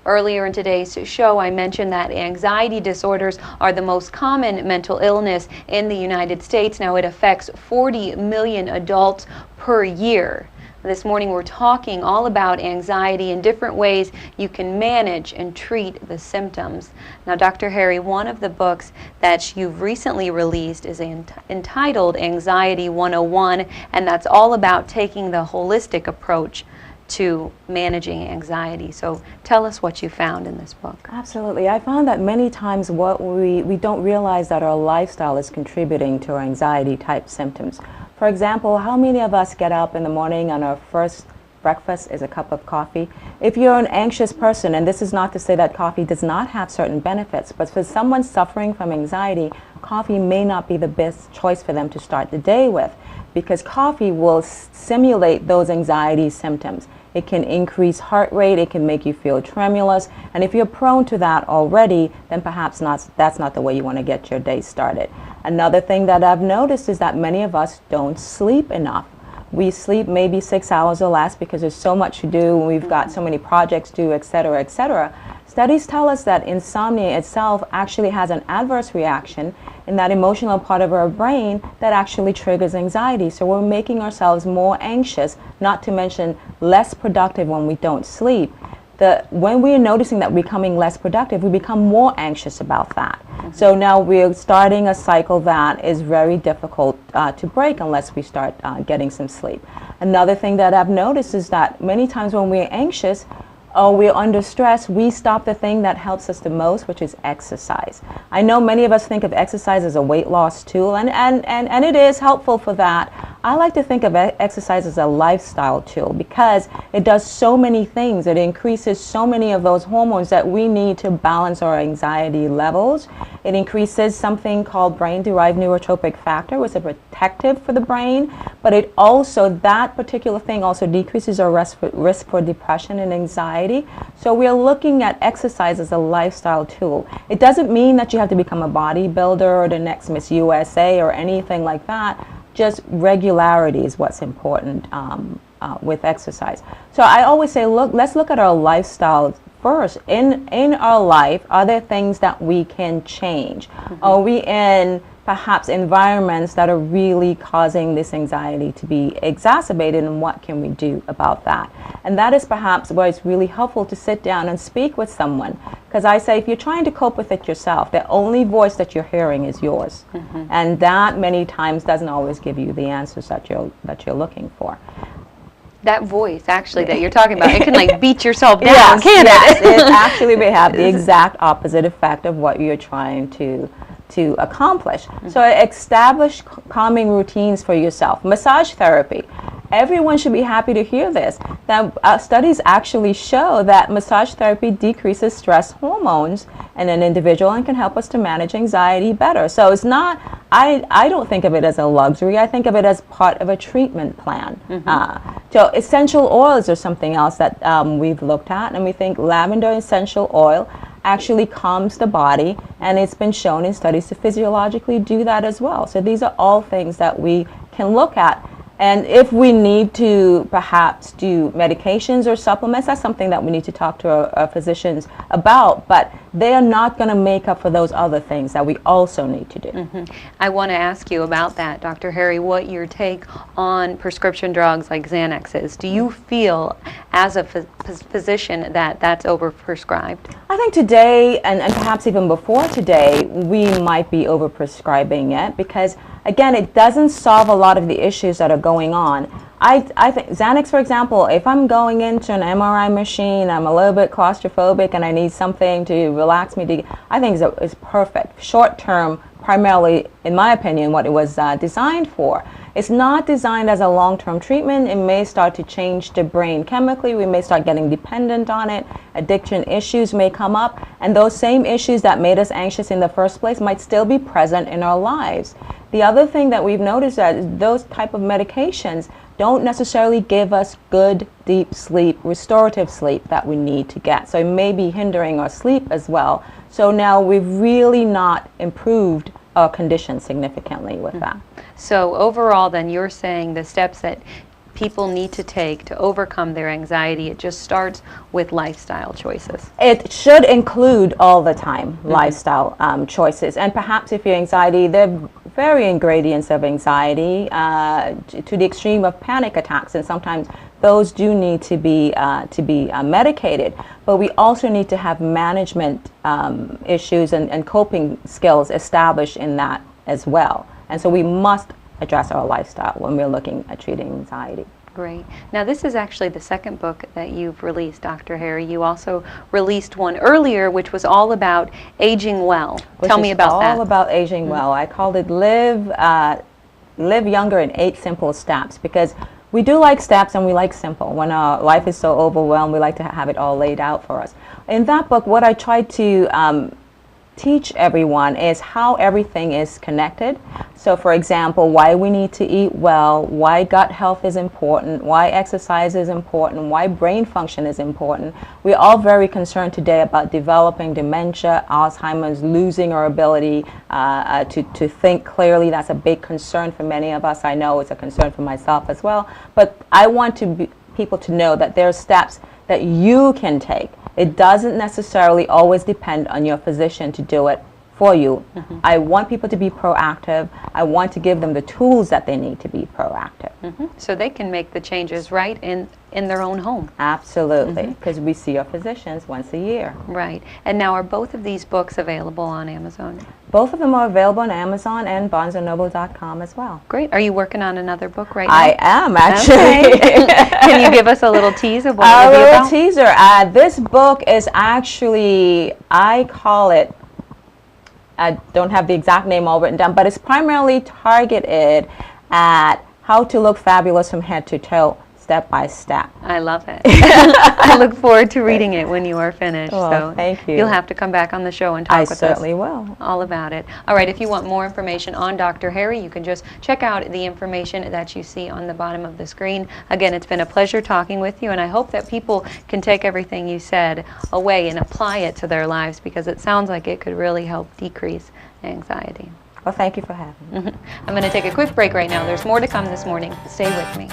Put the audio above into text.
Earlier in today's show, I mentioned that anxiety disorders are the most common mental illness in the United States. Now, it affects 40 million adults per year. This morning we're talking all about anxiety and different ways you can manage and treat the symptoms. Now, Dr. Harry, one of the books that you've recently released is entitled Anxiety 101, and that's all about taking the holistic approach to managing anxiety. So tell us what you found in this book. Absolutely. I found that many times what we don't realize that our lifestyle is contributing to our anxiety type symptoms. For example, how many of us get up in the morning and our first breakfast is a cup of coffee? If you're an anxious person, and this is not to say that coffee does not have certain benefits, but for someone suffering from anxiety, coffee may not be the best choice for them to start the day with, because coffee will simulate those anxiety symptoms. It can increase heart rate, it can make you feel tremulous, and if you're prone to that already, then perhaps that's not the way you want to get your day started. Another thing that I've noticed is that many of us don't sleep enough. We sleep maybe 6 hours or less because there's so much to do, we've got so many projects to do, etc., etc. Studies tell us that insomnia itself actually has an adverse reaction in that emotional part of our brain that actually triggers anxiety. So we're making ourselves more anxious, not to mention less productive when we don't sleep. When we're noticing that we're becoming less productive, we become more anxious about that. So now we're starting a cycle that is very difficult to break unless we start getting some sleep. Another thing that I've noticed is that many times when we're anxious, or we're under stress, we stop the thing that helps us the most, which is exercise. I know many of us think of exercise as a weight loss tool, and it is helpful for that. I like to think of exercise as a lifestyle tool because it does so many things. It increases so many of those hormones that we need to balance our anxiety levels. It increases something called brain-derived neurotropic factor, which is a protective for the brain, but it also, that particular thing also decreases our risk for depression and anxiety. So we're looking at exercise as a lifestyle tool. It doesn't mean that you have to become a bodybuilder or the next Miss USA or anything like that. Just regularity is what's important with exercise. So I always say, let's look at our lifestyle first. In our life, are there things that we can change? Are we in perhaps environments that are really causing this anxiety to be exacerbated, and what can we do about that? And that is perhaps where it's really helpful to sit down and speak with someone, because I say if you're trying to cope with it yourself, the only voice that you're hearing is yours, and that many times doesn't always give you the answers that you're looking for. That voice, actually, that you're talking about, it can like beat yourself down, yes, can't it? It actually may have the exact opposite effect of what you're trying to accomplish. So establish calming routines for yourself. Massage therapy. Everyone should be happy to hear this. Now, studies actually show that massage therapy decreases stress hormones in an individual and can help us to manage anxiety better. So it's not, I don't think of it as a luxury. I think of it as part of a treatment plan. So essential oils are something else that we've looked at, and we think lavender essential oil actually calms the body, and it's been shown in studies to physiologically do that as well. So these are all things that we can look at. And if we need to perhaps do medications or supplements, that's something that we need to talk to our physicians about, but they are not going to make up for those other things that we also need to do. I want to ask you about that, Dr. Harry, what your take on prescription drugs like Xanax is. Do you feel, as a physician, that that's overprescribed? I think today, and perhaps even before today, we might be overprescribing it because, again, it doesn't solve a lot of the issues that are going on. I think Xanax, for example, if I'm going into an MRI machine, I'm a little bit claustrophobic and I need something to relax me, I think it's perfect. Short term, primarily, in my opinion, what it was designed for. It's not designed as a long-term treatment. It may start to change the brain chemically. We may start getting dependent on it. Addiction issues may come up, and those same issues that made us anxious in the first place might still be present in our lives. The other thing that we've noticed that those type of medications don't necessarily give us good, deep sleep, restorative sleep that we need to get. So it may be hindering our sleep as well. So now we've really not improved our condition significantly with that. So overall, then, you're saying the steps that people need to take to overcome their anxiety? It just starts with lifestyle choices. It should include all the time lifestyle choices, and perhaps if your anxiety, there are varying gradients of anxiety to the extreme of panic attacks, and sometimes those do need to be medicated. But we also need to have management issues and coping skills established in that as well. And so we must address our lifestyle when we're looking at treating anxiety. Great. Now this is actually the second book that you've released, Dr. Harry. You also released one earlier which was all about aging well. Tell me about that. All about aging well. I called it Live Younger in 8 Simple Steps, because we do like steps and we like simple. When our life is so overwhelmed, we like to have it all laid out for us. In that book, what I tried to teach everyone is how everything is connected. So for example, why we need to eat well, why gut health is important, why exercise is important, why brain function is important. We're all very concerned today about developing dementia, Alzheimer's, losing our ability to think clearly. That's a big concern for many of us. I know it's a concern for myself as well. But I want people to know that there are steps that you can take. It doesn't necessarily always depend on your physician to do it for you. I want people to be proactive. I want to give them the tools that they need to be proactive. So they can make the changes right in their own home. Absolutely, because we see our physicians once a year. Right. And now are both of these books available on Amazon? Both of them are available on Amazon and barnesandnoble.com as well. Great. Are you working on another book right now? I am, actually. Okay. Can you give us a little tease of what it will be about? A little teaser. This book is actually, I call it, I don't have the exact name all written down, but it's primarily targeted at how to look fabulous from head to toe, step by step. I love it. I look forward to reading it when you are finished. Well, so thank you. You'll have to come back on the show and talk with us. I certainly will. All about it. All right, if you want more information on Dr. Harry, you can just check out the information that you see on the bottom of the screen. Again, it's been a pleasure talking with you, and I hope that people can take everything you said away and apply it to their lives, because it sounds like it could really help decrease anxiety. Well, thank you for having me. I'm going to take a quick break right now. There's more to come this morning. Stay with me.